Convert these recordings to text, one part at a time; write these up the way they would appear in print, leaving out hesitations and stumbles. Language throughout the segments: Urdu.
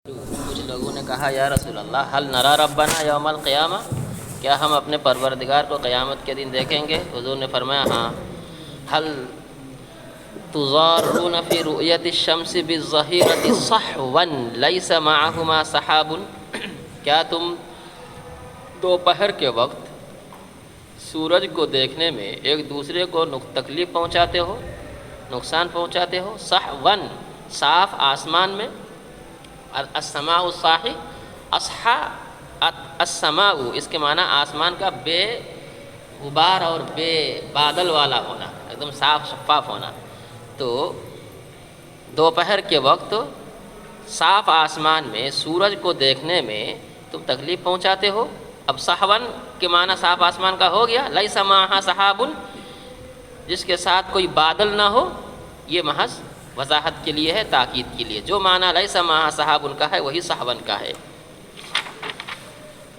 کچھ لوگوں نے کہا یا رسول اللہ حل نرا ربنا یوم القیامہ، کیا ہم اپنے پروردگار کو قیامت کے دن دیکھیں گے؟ حضور نے فرمایا ہاں۔ حل تضارون فی رؤیت الشمس بالظہیرۃ صحوا لیس معہما سحاب، کیا تم دوپہر کے وقت سورج کو دیکھنے میں ایک دوسرے کو تکلیف پہنچاتے ہو، نقصان پہنچاتے ہو؟ صحوا صاف آسمان میں، السماء الصاحی، اصحا السماء اس کے معنی آسمان کا بے غبار اور بے بادل والا ہونا، ایک دم صاف شفاف ہونا۔ تو دوپہر کے وقت صاف آسمان میں سورج کو دیکھنے میں تم تکلیف پہنچاتے ہو۔ اب صحون کے معنی صاف آسمان کا ہو گیا، لیس معہا سحاب جس کے ساتھ کوئی بادل نہ ہو، یہ محض وضاحت کے لیے ہے، تاکید کے لیے۔ جو معنی لیس معہا سحاب کا ہے وہی صحون کا ہے۔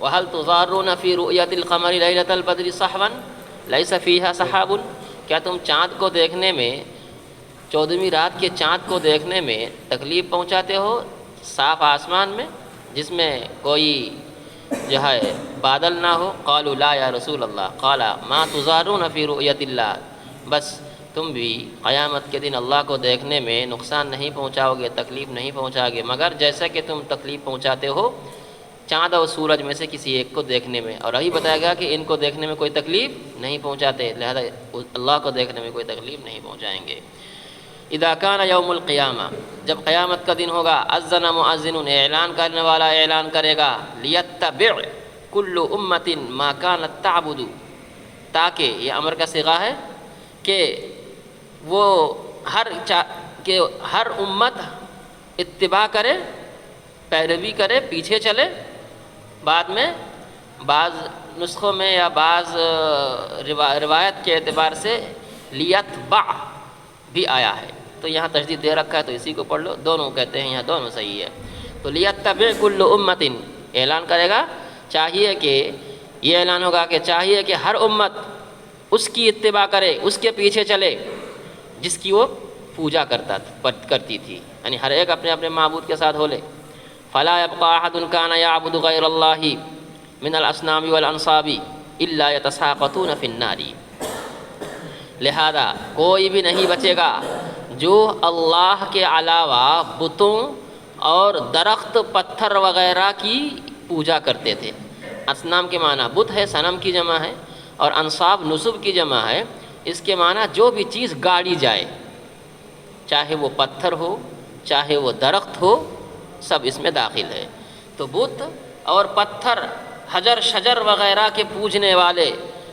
وَهَلْ تُضَارُّونَ فِي رُؤْيَةِ الْقَمَرِ لَيْلَةَ الْبَدْرِ صَحْوًا لَيْسَ فِيهَا سَحَابٌ، کیا تم چاند کو دیکھنے میں، 14ویں رات کے چاند کو دیکھنے میں تکلیف پہنچاتے ہو صاف آسمان میں جس میں کوئی جو ہے بادل نہ ہو؟ قالوا لا یا رسول اللہ، قال ما تضارون فی رؤیت اللہ، بس تم بھی قیامت کے دن اللہ کو دیکھنے میں نقصان نہیں پہنچاؤ گے، تکلیف نہیں پہنچاؤ گے، مگر جیسا کہ تم تکلیف پہنچاتے ہو چاند اور سورج میں سے کسی ایک کو دیکھنے میں۔ اور یہی بتایا گیا کہ ان کو دیکھنے میں کوئی تکلیف نہیں پہنچاتے، لہذا اللہ کو دیکھنے میں کوئی تکلیف نہیں پہنچائیں گے۔ اذا کان یوم القیامہ، جب قیامت کا دن ہوگا، اذن مؤذن، اعلان کرنے والا اعلان کرے گا، لیتبع کل امت ما کانت تعبد، تاکہ یہ امر کا صیغہ ہے کہ وہ ہر امت اتباع کرے، پیروی کرے، پیچھے چلے۔ بعد میں بعض نسخوں میں یا بعض روایت کے اعتبار سے لیتبع بھی آیا ہے، تو یہاں تشدید دے رکھا ہے تو اسی کو پڑھ لو، دونوں کہتے ہیں، یہاں دونوں صحیح ہے۔ تو لیتبع کل امت، اعلان کرے گا، چاہیے کہ یہ اعلان ہوگا کہ چاہیے کہ ہر امت اس کی اتباع کرے، اس کے پیچھے چلے جس کی وہ پوجا کرتی تھی، یعنی ہر ایک اپنے اپنے معبود کے ساتھ ہو لے۔ فلا يبقى احد كان يعبد غير الله من الاصنام والانصاب الا يتساقطون في النار، لہذا کوئی بھی نہیں بچے گا جو اللہ کے علاوہ بتوں اور درخت پتھر وغیرہ کی پوجا کرتے تھے۔ اصنام کے معنی بت ہے، صنم کی جمع ہے، اور انصاب نصب کی جمع ہے۔ اس کے معنی جو بھی چیز گاڑی جائے، چاہے وہ پتھر ہو، چاہے وہ درخت ہو، سب اس میں داخل ہے۔ تو بت اور پتھر، حجر شجر وغیرہ کے پوجنے والے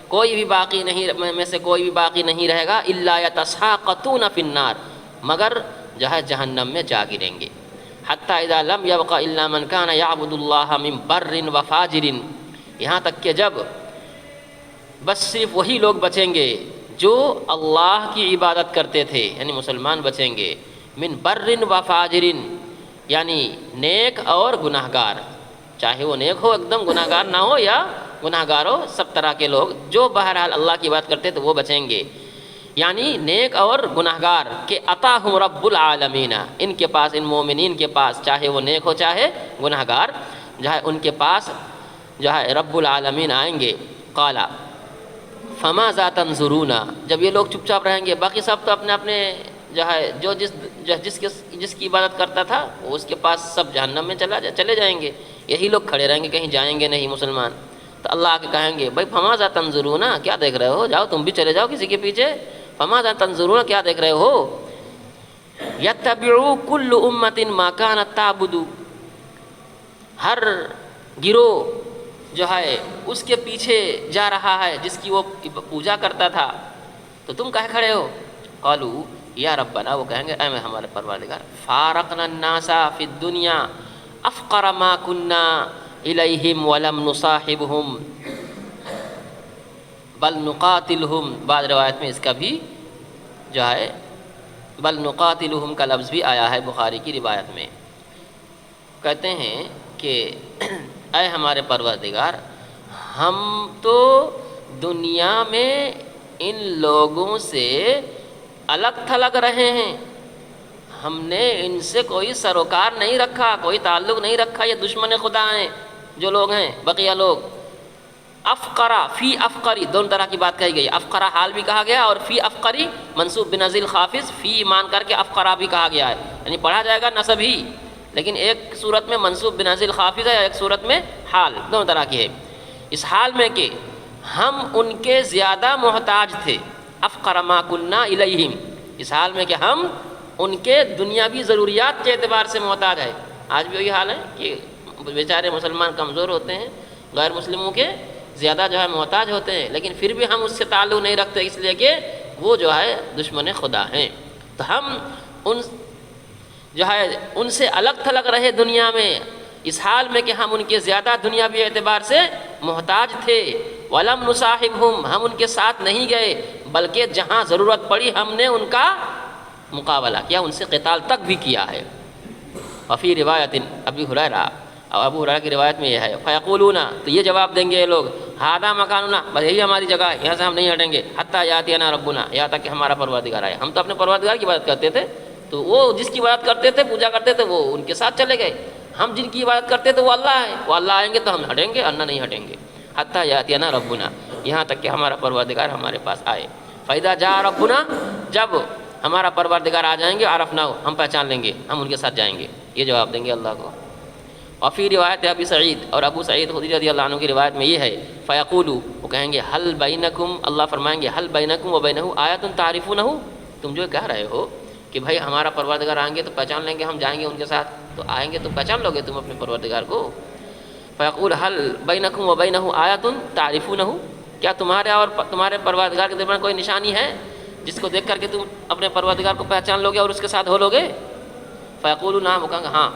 کوئی بھی باقی نہیں، میں سے کوئی بھی باقی نہیں رہے گا، الا یتساقطون فی النار، مگر جو ہے جہنم میں جا گریں گے۔ حتی اذا لم یبق الا من کان یعبد اللہ من بر و فاجر، یہاں تک کہ جب بس صرف وہی لوگ بچیں گے جو اللہ کی عبادت کرتے تھے، یعنی مسلمان بچیں گے، من بر و فاجر، یعنی نیک اور گناہ گار، چاہے وہ نیک ہو ایک دم، گناہ گار نہ ہو، یا گناہ گار ہو، سب طرح کے لوگ جو بہرحال اللہ کی بات کرتے تو وہ بچیں گے۔ یعنی نیک اور گناہ گار کہ عطاہم رب العالمین، ان کے پاس، ان مومنین کے پاس، چاہے وہ نیک ہو چاہے گناہ گار، جو ہے ان کے پاس جو ہے رب العالمین آئیں گے۔ قال فماذا تنظرون، جب یہ لوگ چپ چاپ رہیں گے، باقی سب تو اپنے اپنے جو ہے جس کی عبادت کرتا تھا وہ اس کے پاس سب جہنم میں چلے جائیں گے، یہی لوگ کھڑے رہیں گے، کہیں جائیں گے نہیں مسلمان۔ تو اللہ آ کے کہیں گے بھائی فماذا تنظرون، کیا دیکھ رہے ہو، جاؤ تم بھی چلے جاؤ کسی کے پیچھے۔ فماذا تنظرون، کیا دیکھ رہے ہو؟ یتبع کل امت ما کانت تعبد، ہر گروہ جو ہے اس کے پیچھے جا رہا ہے جس کی وہ پوجا کرتا تھا، تو تم کہے کھڑے ہو؟ قالوا یا ربنا، وہ کہیں گے اے ہمارے پروردگار، فارقنا الناس فی الدنیا افقر ما کنا الیہم ولم نصاحبہم بل نقاتلہم، بعض روایت میں اس کا بھی جو ہے بل نقاتلہم کا لفظ بھی آیا ہے بخاری کی روایت میں۔ کہتے ہیں کہ اے ہمارے پروردگار، ہم تو دنیا میں ان لوگوں سے الگ تھلگ رہے ہیں، ہم نے ان سے کوئی سروکار نہیں رکھا، کوئی تعلق نہیں رکھا، یہ دشمن خدا ہیں جو لوگ ہیں بقیہ لوگ۔ افقرا فی افقری دونوں طرح کی بات کہی گئی، افقرا حال بھی کہا گیا اور فی افقری منصوب بنزیل خافض، فی مان کر کے افقرا بھی کہا گیا ہے، یعنی پڑھا جائے گا نصب ہی، لیکن ایک صورت میں منصوب بنزیل خافض ہے، ایک صورت میں حال، دونوں طرح کی ہے۔ اس حال میں کہ ہم ان کے زیادہ محتاج تھے، افقر ما کنا الیہم، اس حال میں کہ ہم ان کے دنیاوی ضروریات کے اعتبار سے محتاج ہے۔ آج بھی وہی حال ہے کہ بیچارے مسلمان کمزور ہوتے ہیں، غیر مسلموں کے زیادہ جو ہے محتاج ہوتے ہیں، لیکن پھر بھی ہم اس سے تعلق نہیں رکھتے، اس لیے کہ وہ جو ہے دشمن خدا ہیں۔ تو ہم ان جو ہے ان سے الگ تھلگ رہے دنیا میں، اس حال میں کہ ہم ان کے زیادہ دنیاوی اعتبار سے محتاج تھے۔ وَلَمْ نُصَاحِبْهُمْ، ہم ان کے ساتھ نہیں گئے، بلکہ جہاں ضرورت پڑی ہم نے ان کا مقابلہ کیا، ان سے قتال تک بھی کیا ہے۔ وفی روایت ابی ہریرہ، اور ابو ہریرہ کی روایت میں یہ ہے، فیقولون، تو یہ جواب دیں گے یہ لوگ، ھذا مکاننا، بس یہی ہماری جگہ ہے، یہاں سے ہم نہیں ہٹیں گے، حتی یاتینا ربنا، یہاں تک کہ ہمارا پروردگار آئے۔ ہم تو اپنے پروردگار کی عبادت کرتے تھے، تو وہ جس کی عبادت کرتے تھے، پوجا کرتے تھے، وہ ان کے ساتھ چلے گئے۔ ہم جن کی عبادت کرتے تھے وہ اللہ ہے، وہ اللہ آئیں گے تو ہم ہٹیں گے، ورنہ نہیں ہٹیں گے۔ حتی یاتینا ربنا، یہاں تک کہ ہمارا پروردگار ہمارے پاس آئے۔ فاذا جاء ربنا، جب ہمارا پروردگار آ جائیں گے، عرفنا، ہم پہچان لیں گے، ہم ان کے ساتھ جائیں گے، یہ جواب دیں گے اللہ کو۔ وفی روایت ابی سعید، اور ابو سعید خدری رضی اللہ عنہ کی روایت میں یہ ہے، فیقولو، وہ کہیں گے، حل بینکم، اللہ فرمائیں گے، حل بینکم و بینہ آیۃ تعریفونہ، تم جو کہہ رہے ہو کہ بھائی ہمارا پروردگار آئیں گے تو پہچان لیں گے، ہم جائیں گے ان کے ساتھ، تو آئیں گے تو پہچان لو گے تم اپنے پروردگار کو۔ فیقول حل بینکم و بینہ آیۃ تعریفونہ، کیا تمہارے اور تمہارے پروردگار کے درمیان کوئی نشانی ہے جس کو دیکھ کر کے تم اپنے پروردگار کو پہچان لو گے اور اس کے ساتھ ہو لو گے؟ فیقولون نعم، وہ کہیں گے ہاں۔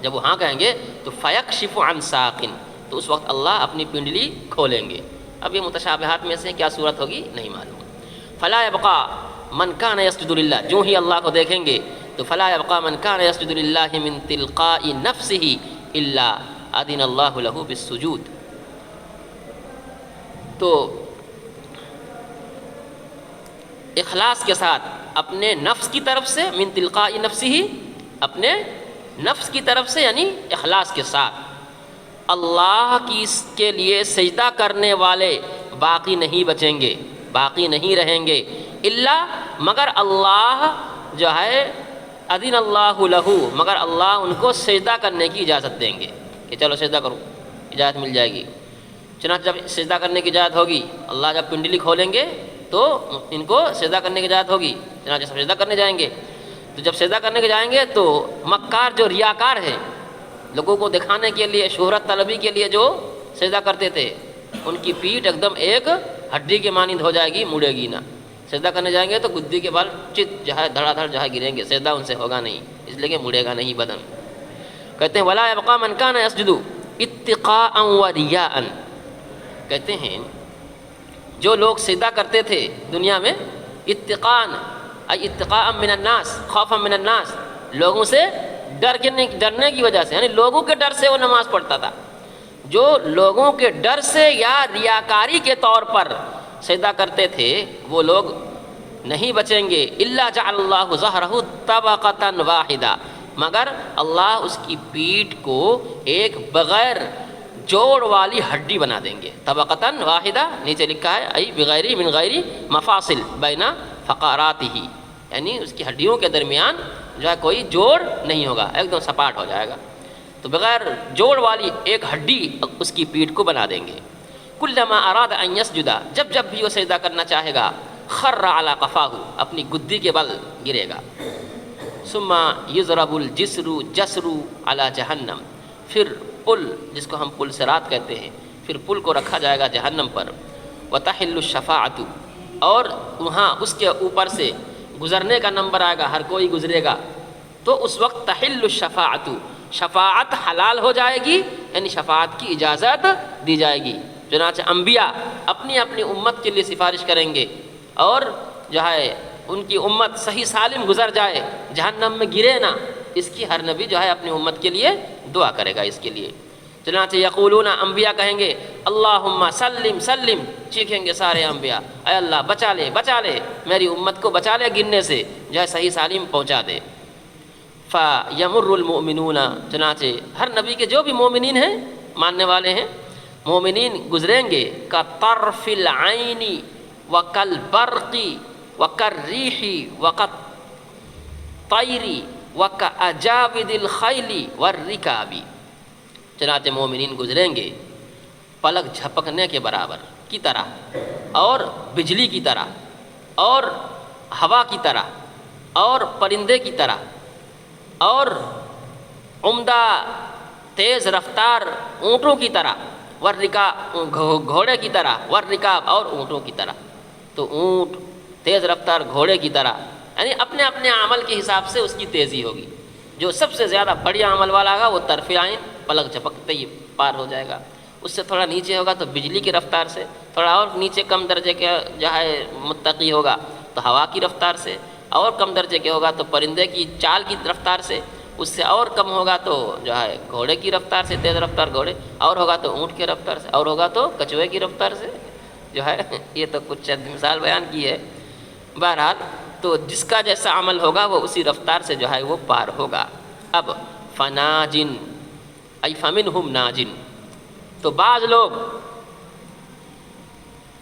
جب وہ ہاں کہیں گے تو فیکشف عن ساق، تو اس وقت اللہ اپنی پنڈلی کھولیں گے۔ اب یہ متشابہات میں سے کیا صورت ہوگی نہیں معلوم۔ فلا یبقى من کان یسجد للہ، جو ہی اللہ کو دیکھیں گے تو فلا یبقى من کان یسجد للہ من تلقاء نفسه الا اذن اللہ له بالسجود، تو اخلاص کے ساتھ اپنے نفس کی طرف سے، من تلقاء نفسه، اپنے نفس کی طرف سے یعنی اخلاص کے ساتھ اللہ کے لیے سجدہ کرنے والے باقی نہیں بچیں گے، باقی نہیں رہیں گے، الا، مگر اللہ جو ہے، اذن اللہ لہ، مگر اللہ ان کو سجدہ کرنے کی اجازت دیں گے کہ چلو سجدہ کرو، اجازت مل جائے گی۔ چنانچہ جب سجدہ کرنے کی اجازت ہوگی، اللہ جب پنڈلی کھولیں گے تو ان کو سجدہ کرنے کی اجازت ہوگی، چنانچہ سجدہ کرنے جائیں گے۔ تو جب سجدہ کرنے کے جائیں گے تو مکار جو ریاکار ہیں، لوگوں کو دکھانے کے لیے، شہرت طلبی کے لیے جو سجدہ کرتے تھے، ان کی پیٹھ ایک دم ایک ہڈی کے مانند ہو جائے گی، مڑے گی نہ۔ سجدہ کرنے جائیں گے تو گدی کے بال چت جو ہے دھڑا دھڑ جو ہے گریں گے، سجدہ ان سے ہوگا نہیں، اس لیے کہ مڑے گا نہیں بدن۔ کہتے ہیں ولا یبقى من کان یسجد اتقاء و ریاء، کہتے ہیں جو لوگ سجدہ کرتے تھے دنیا میں، اتقاء من الناس، خوفا من الناس، لوگوں سے ڈرنے کی وجہ سے، یعنی لوگوں کے ڈر سے وہ نماز پڑھتا تھا۔ جو لوگوں کے ڈر سے یا ریاکاری کے طور پر سجدہ کرتے تھے وہ لوگ نہیں بچیں گے، الا جعل اللہ ظہرہ طبقۃ واحدہ، مگر اللہ اس کی پیٹھ کو ایک بغیر جوڑ والی ہڈی بنا دیں گے۔ طبقۃ واحدہ نیچے لکھا ہے، ای بغیر من غیر مفاصل بین فقراتہ، یعنی اس کی ہڈیوں کے درمیان جو ہے کوئی جوڑ نہیں ہوگا، ایک دم سپاٹ ہو جائے گا، تو بغیر جوڑ والی ایک ہڈی اس کی پیٹھ کو بنا دیں گے۔ کلما اراد ان یسجد، جب جب بھی وہ سجدہ کرنا چاہے گا، خر علی قفاہ، اپنی گدی کے بل گرے گا۔ ثم یضرب الجسر جسر علی جہنم، پھر پل، جس کو ہم پل صراط کہتے ہیں، پھر پل کو رکھا جائے گا جہنم پر۔ وتحل الشفاعۃ، اور وہاں اس کے اوپر سے گزرنے کا نمبر آئے گا، ہر کوئی گزرے گا، تو اس وقت تحل الشفاعۃ، شفاعت حلال ہو جائے گی، یعنی شفاعت کی اجازت دی جائے گی۔ چنانچہ انبیاء اپنی اپنی امت کے لیے سفارش کریں گے، اور جو ہے ان کی امت صحیح سالم گزر جائے، جہنم میں گرے نہ، اس کی ہر نبی جو ہے اپنی امت کے لیے دعا کرے گا اس کے لیے۔ چنانچہ یقولون، انبیاء کہیں گے، اللہم سلم سلم، چیخیں گے سارے انبیاء، اے اللہ بچا لے بچا لے، میری امت کو بچا لے گرنے سے، جو ہے صحیح سالم پہنچا دے۔ فَيَمُرُّ الْمُؤْمِنُونَ، چنانچہ ہر نبی کے جو بھی مومنین ہیں، ماننے والے ہیں، مومنین گزریں گے كَطَرْفِ الْعَيْنِ وَكَالْبَرْقِ وَكَالرِّيحِ وَكَالطَّيْرِ وَكَأَجَاوِدِ الْخَيْلِ وَالرِّكَابِ، چنانچہ مومنین گزریں گے پلک جھپکنے کے برابر کی طرح، اور بجلی کی طرح، اور ہوا کی طرح، اور پرندے کی طرح، اور عمدہ تیز رفتار اونٹوں کی طرح، گھوڑے کی طرح، والرکاب، اور اونٹوں کی طرح۔ تو اونٹ تیز رفتار گھوڑے کی طرح، یعنی اپنے اپنے عمل کے حساب سے اس کی تیزی ہوگی۔ جو سب سے زیادہ بڑھیا عمل والا ہوگا وہ طرف عین، پلک جھپکتے ہی پار ہو جائے گا۔ اس سے تھوڑا نیچے ہوگا تو بجلی کی رفتار سے، تھوڑا اور نیچے کم درجے کے جو ہے متقی ہوگا تو ہوا کی رفتار سے، اور کم درجے کے ہوگا تو پرندے کی چال کی رفتار سے، اس سے اور کم ہوگا تو جو ہے گھوڑے کی رفتار سے، تیز رفتار گھوڑے، اور ہوگا تو اونٹ کی رفتار سے، اور ہوگا تو کچھوے کی رفتار سے، جو ہے یہ تو کچھ چند مثال بیان کی ہے۔ بہرحال تو جس کا جیسا عمل ہوگا وہ اسی رفتار سے جو ہے وہ پار ہوگا۔ اب فناجن ای فمنہم ناجن، تو بعض لوگ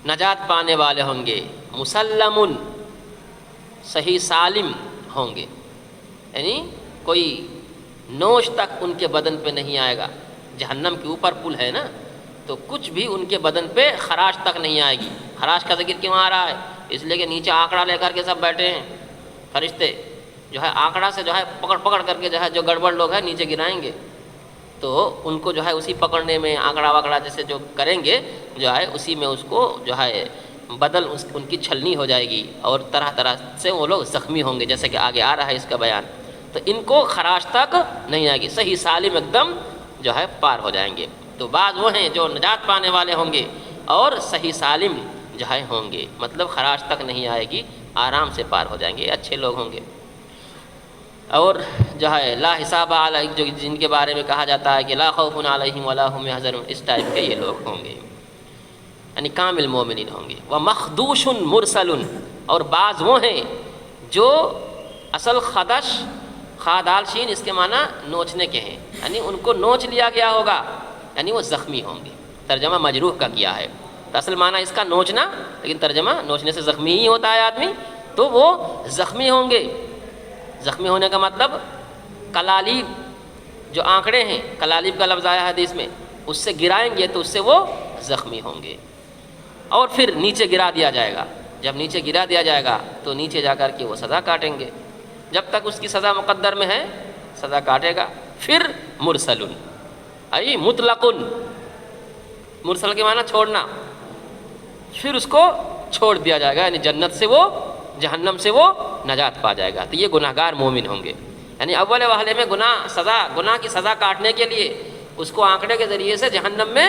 نجات پانے والے ہوں گے، مسلمن صحیح سالم ہوں گے، یعنی کوئی نوچ تک ان کے بدن پہ نہیں آئے گا۔ جہنم کے اوپر پل ہے نا، تو کچھ بھی ان کے بدن پہ خراش تک نہیں آئے گی۔ خراش کا ذکر کیوں آ رہا ہے؟ اس لیے کہ نیچے آنکڑا لے کر کے سب بیٹھے ہیں فرشتے، جو ہے آنکڑا سے جو ہے پکڑ پکڑ کر کے جو ہے جو گڑبڑ لوگ ہیں نیچے گرائیں گے، تو ان کو جو ہے اسی پکڑنے میں آنکڑا وکڑا جیسے جو کریں گے جو ہے اسی میں اس کو جو ہے بدل ان کی چھلنی ہو جائے گی، اور طرح طرح سے وہ لوگ زخمی ہوں گے، جیسے کہ آگے آ رہا ہے اس کا بیان۔ تو ان کو خراش تک نہیں آئے گی، صحیح سالم ایک دم جو ہے پار ہو جائیں گے۔ تو بعض وہ ہیں جو نجات پانے والے ہوں گے اور صحیح سالم جو ہے ہوں گے، مطلب خراش تک نہیں آئے گی، آرام سے پار ہو جائیں گے، اچھے لوگ ہوں گے۔ اور جو ہے لا حساب علیہ، جو جن کے بارے میں کہا جاتا ہے کہ لا خوف علیہم ولا هم يحزنون، اس ٹائپ کے یہ لوگ ہوں گے، یعنی کامل مومنین ہوں گے۔ ومخدوش مرسل، اور بعض وہ ہیں جو اصل خدش، خادال شین اس کے معنی نوچنے کے ہیں، یعنی ان کو نوچ لیا گیا ہوگا، یعنی وہ زخمی ہوں گے۔ ترجمہ مجروح کا کیا ہے، تو اصل معنی اس کا نوچنا، لیکن ترجمہ نوچنے سے زخمی ہی ہوتا ہے آدمی، تو وہ زخمی ہوں گے۔ زخمی ہونے کا مطلب کلالیب، جو آنکڑے ہیں، کلالیب کا لفظ آیا حدیث میں، اس سے گرائیں گے تو اس سے وہ زخمی ہوں گے، اور پھر نیچے گرا دیا جائے گا۔ جب نیچے گرا دیا جائے گا تو نیچے جا کر کے وہ سزا کاٹیں گے، جب تک اس کی سزا مقدر میں ہے سزا کاٹے گا۔ پھر مرسلن ای مطلقن، مرسل کے معنی چھوڑنا، پھر اس کو چھوڑ دیا جائے گا، یعنی جنت سے وہ، جہنم سے وہ نجات پا جائے گا۔ تو یہ گناہگار مومن ہوں گے، یعنی اول وہلے میں گناہ کی سزا کاٹنے کے لیے اس کو آنکڑے کے ذریعے سے جہنم میں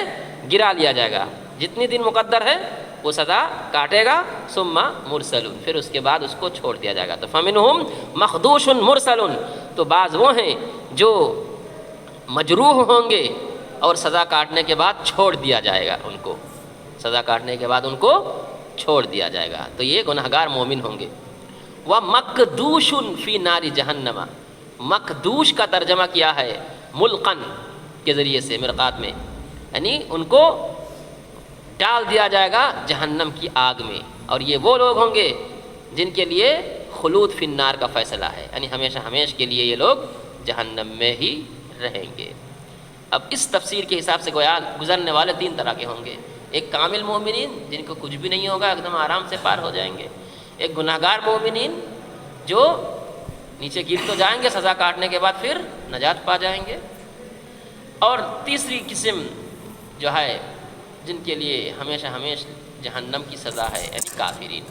گرا لیا جائے گا، جتنی دن مقدر ہے وہ سزا کاٹے گا۔ ثم مرسل، پھر اس کے بعد اس کو چھوڑ دیا جائے گا۔ تو فمنہم مخدوش مرسل، تو بعض وہ ہیں جو مجروح ہوں گے اور سزا کاٹنے کے بعد چھوڑ دیا جائے گا، ان کو سزا کاٹنے کے بعد ان کو چھوڑ دیا جائے گا، تو یہ گناہگار مومن ہوں گے۔ وَمَقْدُوشٌ فِي نَارِ جَهَنَّمَ، مقدوش کا ترجمہ کیا ہے ملقن کے ذریعے سے مرقات میں، یعنی ان کو ڈال دیا جائے گا جہنم کی آگ میں، اور یہ وہ لوگ ہوں گے جن کے لیے خلود فی النار کا فیصلہ ہے، یعنی ہمیشہ ہمیش کے لیے یہ لوگ جہنم میں ہی رہیں گے۔ اب اس تفسیر کے حساب سے گویا گزرنے والے تین طرح کے ہوں گے، ایک کامل مومنین جن کو کچھ بھی نہیں ہوگا، ایک دم آرام سے پار ہو جائیں گے، ایک گناہگار مومنین جو نیچے گر تو جائیں گے سزا کاٹنے کے بعد پھر نجات پا جائیں گے، اور تیسری قسم جو ہے جن کے لیے ہمیشہ ہمیش جہنم کی سزا ہے، یعنی کافرین۔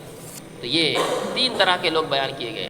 تو یہ تین طرح کے لوگ بیان کیے گئے۔